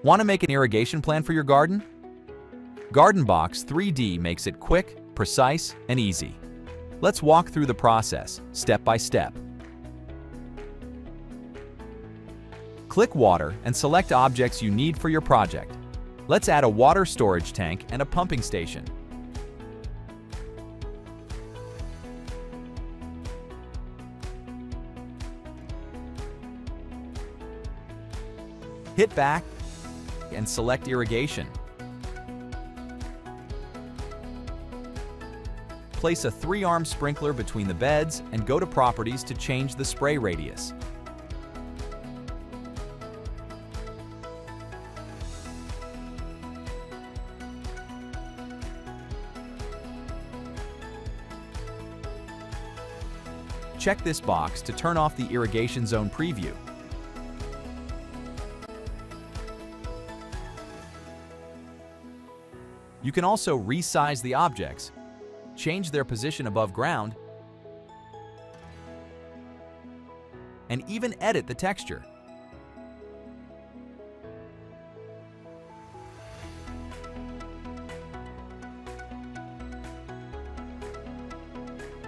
Want to make an irrigation plan for your garden? GardenBox 3D makes it quick, precise, and easy. Let's walk through the process, step by step. Click Water and select objects you need for your project. Let's add a water storage tank and a pumping station. Hit back and select Irrigation. Place a 3-arm sprinkler between the beds and go to Properties to change the spray radius. Check this box to turn off the irrigation zone preview. You can also resize the objects, change their position above ground, and even edit the texture.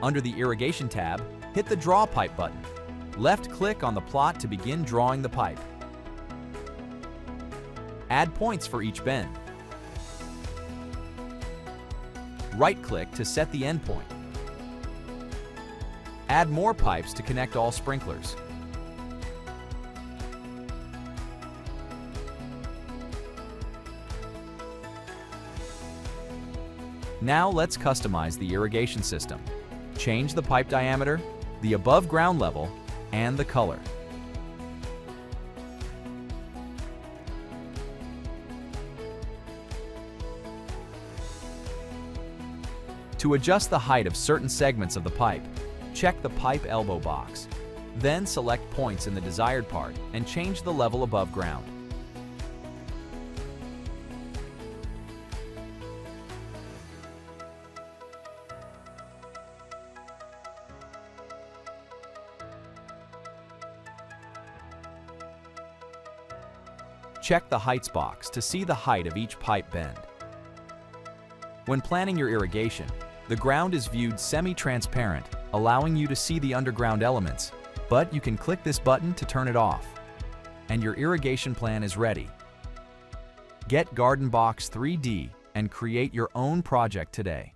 Under the Irrigation tab, hit the Draw Pipe button. Left-click on the plot to begin drawing the pipe. Add points for each bend. Right-click to set the endpoint. Add more pipes to connect all sprinklers. Now let's customize the irrigation system. Change the pipe diameter, the above ground level, and the color. To adjust the height of certain segments of the pipe, check the pipe elbow box. Then select points in the desired part and change the level above ground. Check the Heights box to see the height of each pipe bend. When planning your irrigation, the ground is viewed semi-transparent, allowing you to see the underground elements, but you can click this button to turn it off, and your irrigation plan is ready. Get GardenBox 3D and create your own project today.